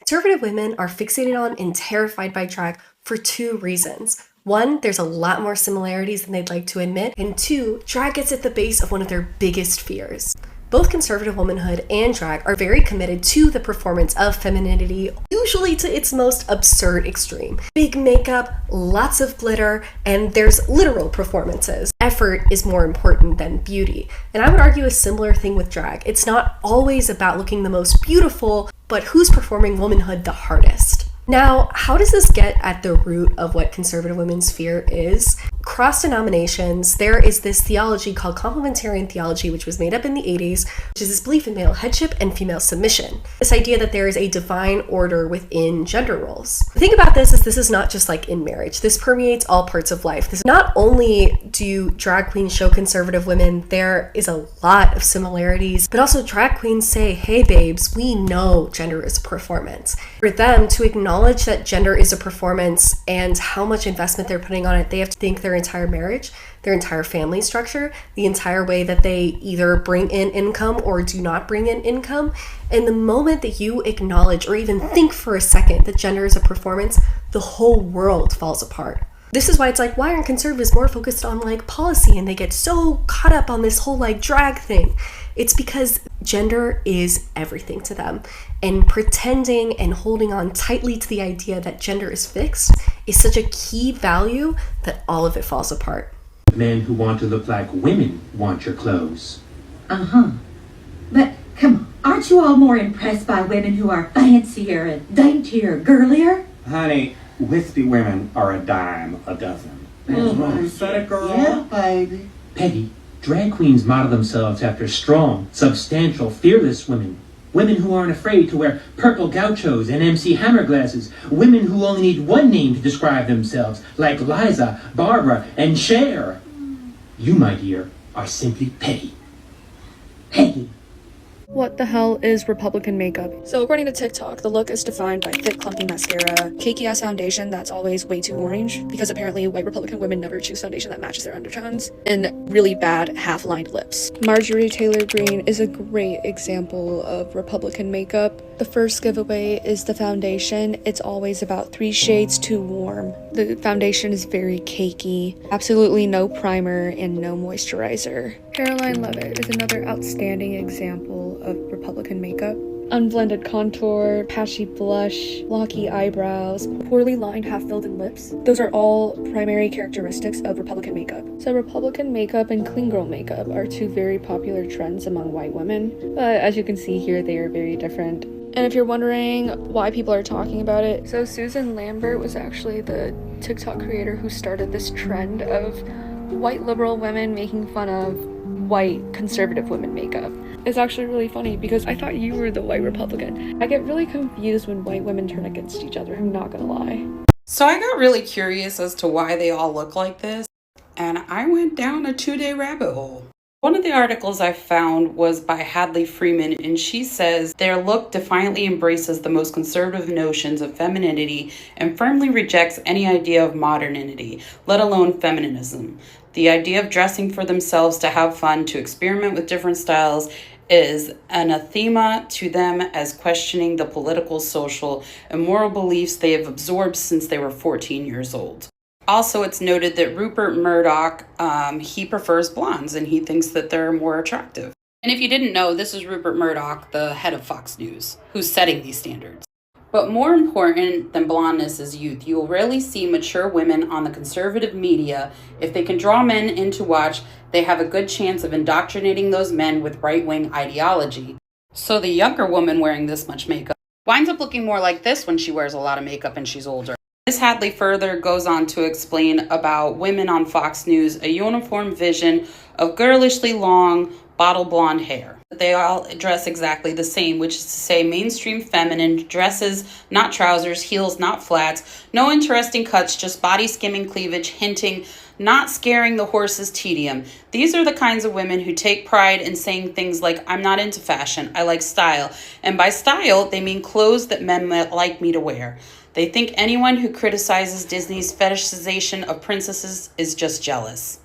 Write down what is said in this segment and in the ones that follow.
Conservative women are fixated on and terrified by drag for two reasons. One, there's a lot more similarities than they'd like to admit, and two, drag gets at the base of one of their biggest fears. Both conservative womanhood and drag are very committed to the performance of femininity, usually to its most absurd extreme. Big makeup, lots of glitter, and there's literal performances. Effort is more important than beauty. And I would argue a similar thing with drag. It's not always about looking the most beautiful, but who's performing womanhood the hardest. Now, how does this get at the root of what conservative women's fear is? Cross denominations, there is this theology called complementarian theology, which was made up in the 80s, which is this belief in male headship and female submission. This idea that there is a divine order within gender roles. The thing about this is not just like in marriage. This permeates all parts of life. Not only do drag queens show conservative women there is a lot of similarities, but also drag queens say, hey babes, we know gender is a performance. For them to acknowledge that gender is a performance and how much investment they're putting on it, they have to think their entire marriage, their entire family structure, the entire way that they either bring in income or do not bring in income. And the moment that you acknowledge or even think for a second that gender is a performance, the whole world falls apart. This is why it's like, why aren't conservatives more focused on like policy and they get so caught up on this whole like drag thing? It's because gender is everything to them. And pretending and holding on tightly to the idea that gender is fixed is such a key value that all of it falls apart. Men who want to look like women want your clothes. But come on, aren't you all more impressed by women who are fancier and daintier, girlier? Honey, wispy women are a dime a dozen. That's right. You said it, girl. Yeah, baby. Peggy, drag queens model themselves after strong, substantial, fearless women. Women who aren't afraid to wear purple gauchos and MC Hammer glasses. Women who only need one name to describe themselves, like Liza, Barbara, and Cher. You, my dear, are simply Peggy. Peggy. What the hell is Republican makeup? So according to TikTok, the look is defined by thick, clumpy mascara, cakey-ass foundation that's always way too orange, because apparently white Republican women never choose foundation that matches their undertones, and really bad half-lined lips. Marjorie Taylor Greene is a great example of Republican makeup. The first giveaway is the foundation. It's always about 3 shades too warm. The foundation is very cakey, absolutely no primer and no moisturizer. Caroline Levitt is another outstanding example of Republican makeup. Unblended contour, patchy blush, blocky eyebrows, poorly lined half-filled lips. Those are all primary characteristics of Republican makeup. So Republican makeup and clean girl makeup are two very popular trends among white women, but as you can see here, they are very different. And if you're wondering why people are talking about it, so Susan Lambert was actually the TikTok creator who started this trend of white liberal women making fun of white conservative women makeup. It's actually really funny because I thought you were the white Republican. I get really confused when white women turn against each other, I'm not gonna lie. So I got really curious as to why they all look like this, and I went down a 2-day rabbit hole. One of the articles I found was by Hadley Freeman, and she says their look defiantly embraces the most conservative notions of femininity and firmly rejects any idea of modernity, let alone feminism. The idea of dressing for themselves to have fun, to experiment with different styles, is anathema to them as questioning the political, social, and moral beliefs they have absorbed since they were 14 years old. Also, it's noted that Rupert Murdoch, he prefers blondes and he thinks that they're more attractive. And if you didn't know, this is Rupert Murdoch, the head of Fox News, who's setting these standards. But more important than blondness is youth. You will rarely see mature women on the conservative media. If they can draw men in to watch, they have a good chance of indoctrinating those men with right-wing ideology. So the younger woman wearing this much makeup winds up looking more like this when she wears a lot of makeup and she's older. Ms. Hadley further goes on to explain about women on Fox News, a uniform vision of girlishly long, bottle blonde hair. They all dress exactly the same, which is to say mainstream feminine dresses, not trousers, heels, not flats, no interesting cuts, just body skimming cleavage, hinting, not scaring the horse's tedium. These are the kinds of women who take pride in saying things like, I'm not into fashion, I like style. And by style, they mean clothes that men might like me to wear. They think anyone who criticizes Disney's fetishization of princesses is just jealous.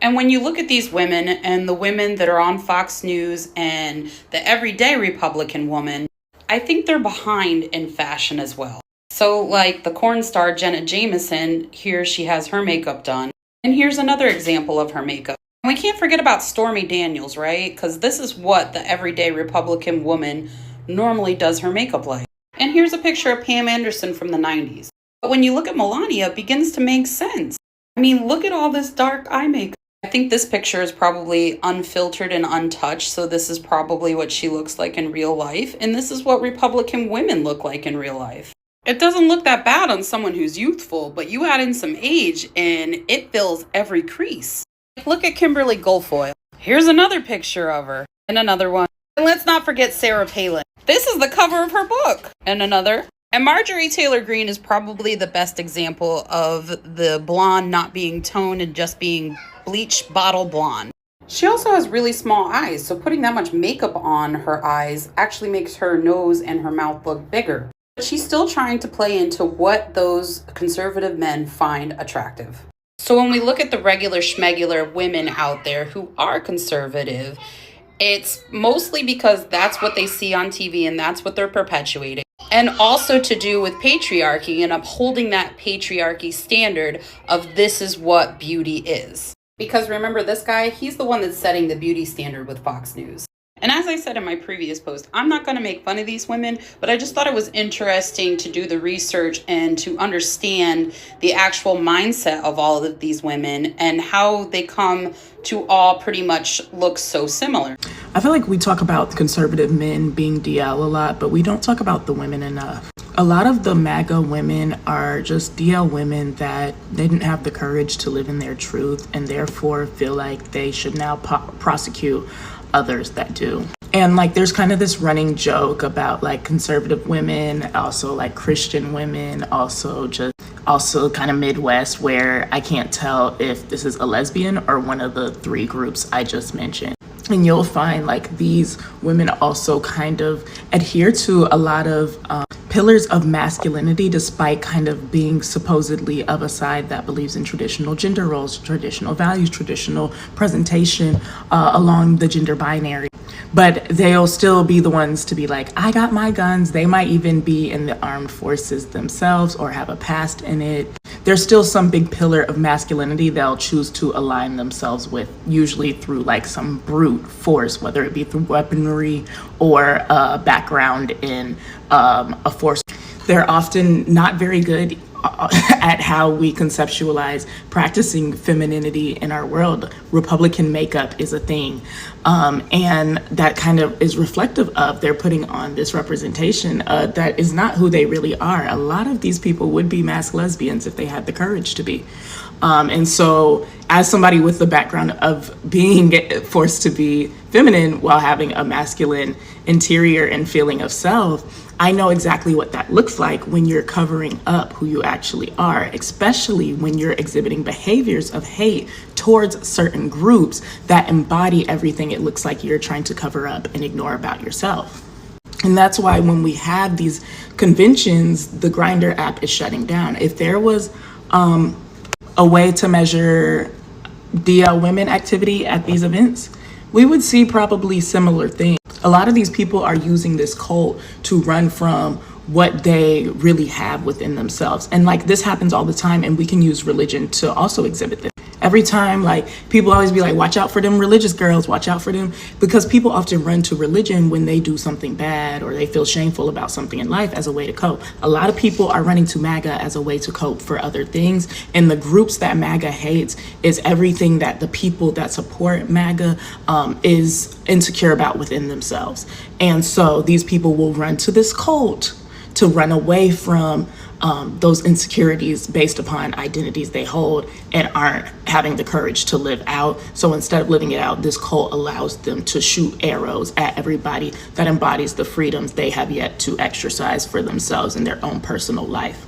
And when you look at these women and the women that are on Fox News and the everyday Republican woman, I think they're behind in fashion as well. So like the corn star Jenna Jameson, here she has her makeup done. And here's another example of her makeup. And we can't forget about Stormy Daniels, right? Because this is what the everyday Republican woman normally does her makeup like. And here's a picture of Pam Anderson from the 90s. But when you look at Melania, it begins to make sense. I mean, look at all this dark eye makeup. I think this picture is probably unfiltered and untouched, so this is probably what she looks like in real life, and this is what Republican women look like in real life. It doesn't look that bad on someone who's youthful, but you add in some age and it fills every crease. Look at Kimberly Guilfoyle. Here's another picture of her, and another one. And let's not forget Sarah Palin. This is the cover of her book, and another. And Marjorie Taylor Greene is probably the best example of the blonde not being toned and just being bleached bottle blonde. She also has really small eyes, so putting that much makeup on her eyes actually makes her nose and her mouth look bigger. But she's still trying to play into what those conservative men find attractive. So when we look at the regular schmegular women out there who are conservative, it's mostly because that's what they see on TV and that's what they're perpetuating. And also to do with patriarchy and upholding that patriarchy standard of this is what beauty is. Because remember, this guy, he's the one that's setting the beauty standard with Fox News. And as I said in my previous post, I'm not going to make fun of these women, but I just thought it was interesting to do the research and to understand the actual mindset of all of these women and how they come to all pretty much look so similar. I feel like we talk about conservative men being DL a lot, but we don't talk about the women enough. A lot of the MAGA women are just DL women that they didn't have the courage to live in their truth and therefore feel like they should now prosecute others that do. And like there's kind of this running joke about like conservative women, also like Christian women, also kind of Midwest, where I can't tell if this is a lesbian or one of the three groups I just mentioned. And you'll find like these women also kind of adhere to a lot of pillars of masculinity, despite kind of being supposedly of a side that believes in traditional gender roles, traditional values, traditional presentation along the gender binary. But they'll still be the ones to be like, I got my guns. They might even be in the armed forces themselves or have a past in it. There's still some big pillar of masculinity they'll choose to align themselves with, usually through like some brute force, whether it be through weaponry or a background in a force. They're often not very good at how we conceptualize practicing femininity in our world. Republican makeup is a thing. And that kind of is reflective of they're putting on this representation that is not who they really are. A lot of these people would be masked lesbians if they had the courage to be. And so as somebody with the background of being forced to be feminine while having a masculine interior and feeling of self, I know exactly what that looks like when you're covering up who you actually are, especially when you're exhibiting behaviors of hate towards certain groups that embody everything it looks like you're trying to cover up and ignore about yourself. And that's why when we have these conventions, the Grindr app is shutting down. If there was a way to measure DL women activity at these events, we would see probably similar things. A lot of these people are using this cult to run from what they really have within themselves. And like this happens all the time, and we can use religion to also exhibit this. Every time, like people always be like, watch out for them religious girls, watch out for them, because people often run to religion when they do something bad or they feel shameful about something in life as a way to cope. A lot of people are running to MAGA as a way to cope for other things. And the groups that MAGA hates is everything that the people that support MAGA is insecure about within themselves. And so these people will run to this cult to run away from those insecurities based upon identities they hold and aren't having the courage to live out. So instead of living it out, this cult allows them to shoot arrows at everybody that embodies the freedoms they have yet to exercise for themselves in their own personal life.